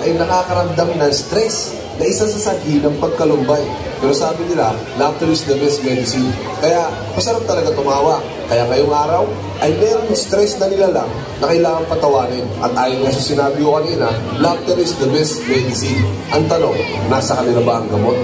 ay nakakaramdam ng stress na isa sa sanhi ng pagkalumbay. Pero sabi nila, laughter is the best medicine. Kaya masarap talaga tumawa. Kaya ngayong araw ay meron stress na nilalang na kailangan patawanin. At ayon nga sa sinabi ko kanina, laughter is the best medicine. Ang tanong, nasa kanila ba ang gamot?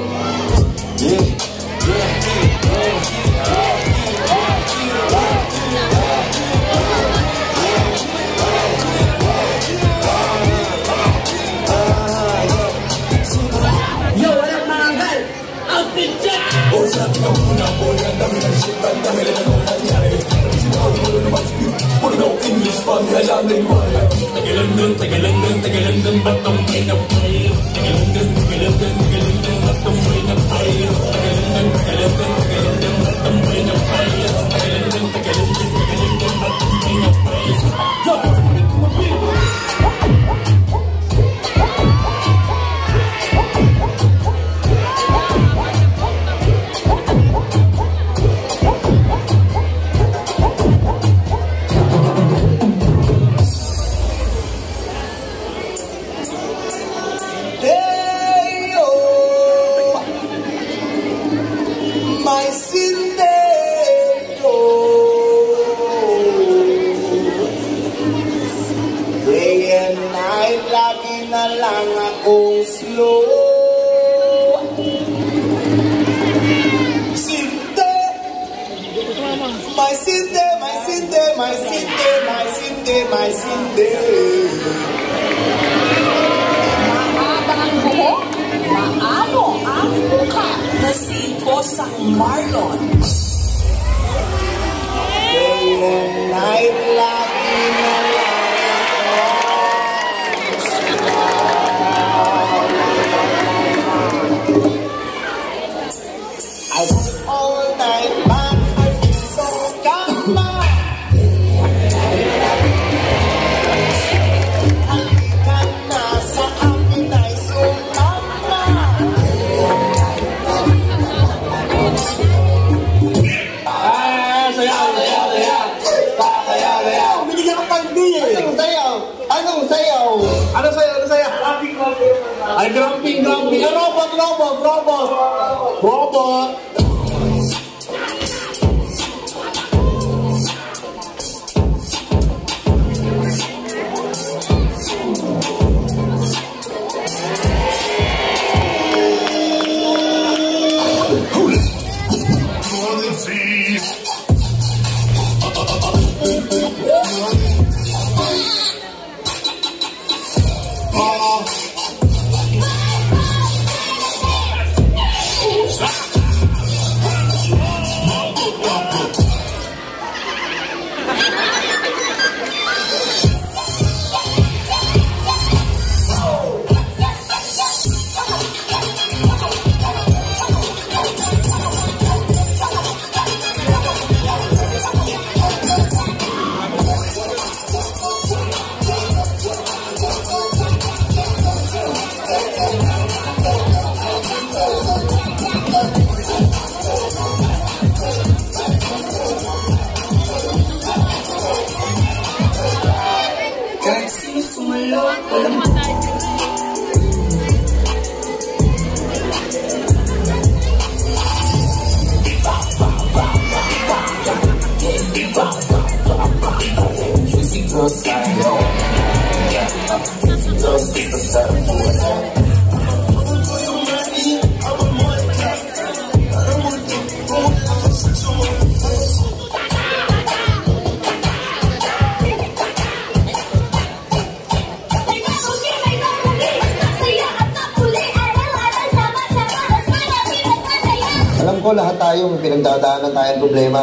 Alam ko lahat tayo may pinagdadaanan tayong problema.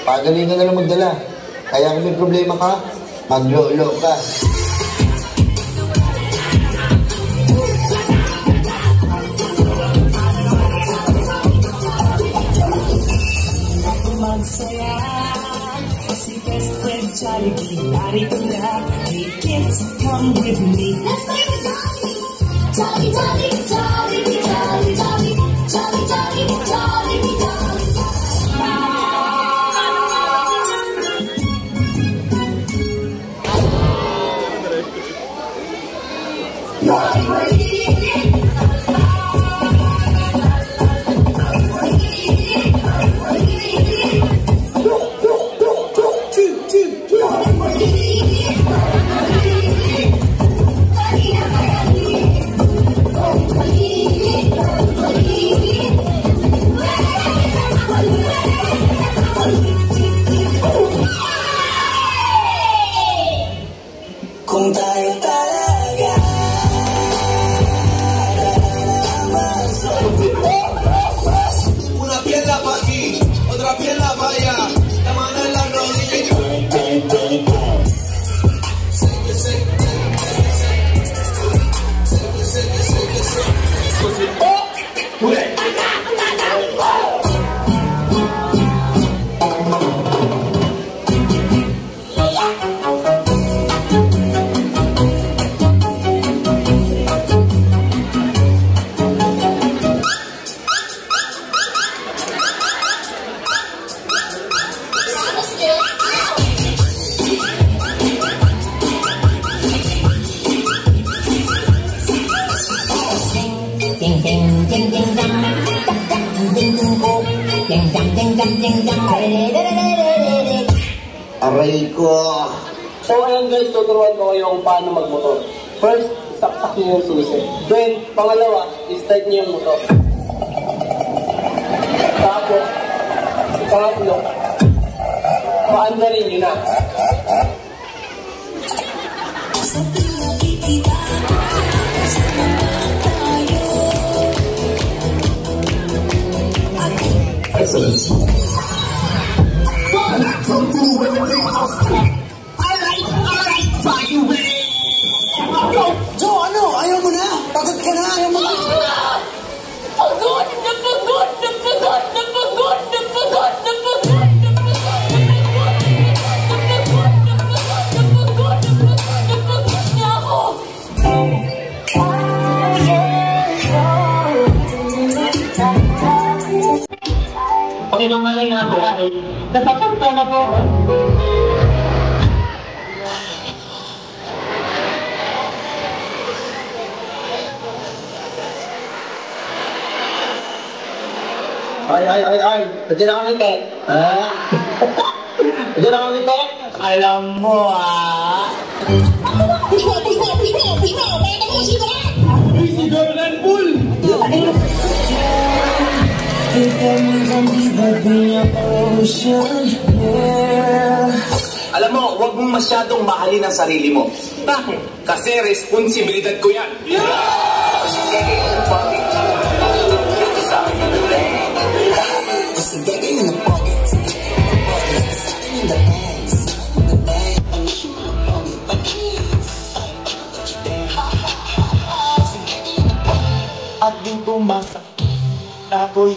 Pagalingan na lang magdala. Kaya kung may problema ka, maglolo ka. Magsaya, si best friend Jollibee, narito na. Hey kids, come with me. Let's play with Jolly, Jolly, Jolly, Jolly, Jolly, Jolly, Jolly, Jolly, Jolly, Jolly. Kung tayo talaga Una piel la pa' aquí, otra piel la pa' allá, la mano en la rodilla y Aray ko. So ngayon guys, tuturuan ko kayo kung paano magmotor. First, saksak niyo yung susi. Then, pangalawa, start niyo yung motor. Tapos, pangatlo, paandarin niyo na. Excellent. Jo, ano? Ayaw mo na? Pagod ka na? Ayaw mo na? Pagod! Napagod! Napagod! Napagod! Napagod! Napagod! Napagod niya ako! Pakinungaling ako ay nasasaktan na po. Ay. Nandiyan na kami, Tek. Nandiyan na kami, Tek. Alam mo, Pino! May tapusin ko na! Si Jordan Pool! Alam mo, huwag mong masyadong mahalin ang sarili mo. Bakit? Kasi responsibilidad ko yan. At din tumasa na ako'y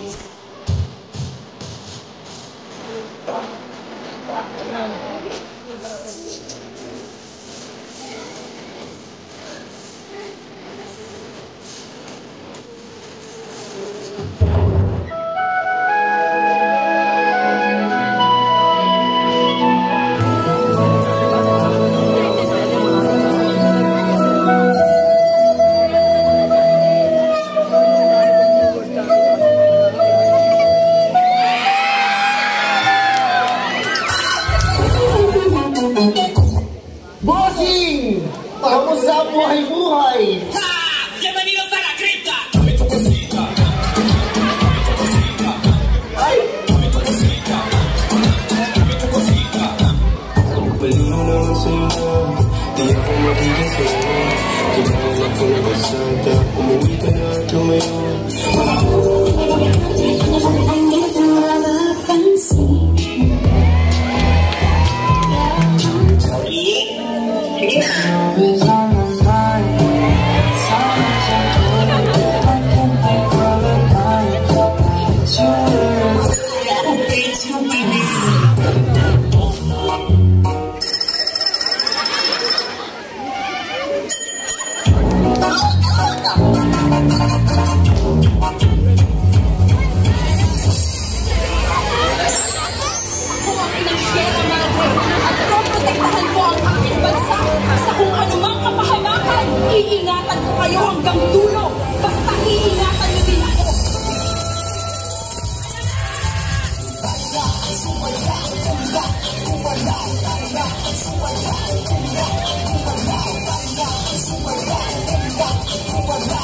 Bossing! Kamusta ang buhay-buhay? ¡Bienvenidos a la cripta! Malinaw naman sa'yo na di ako magiging sa'yo. Kailangan ko na basada, umuwi ka na at lumayo. kayo hanggang dulo. Basta iingatan niyo din ako. Kumanda,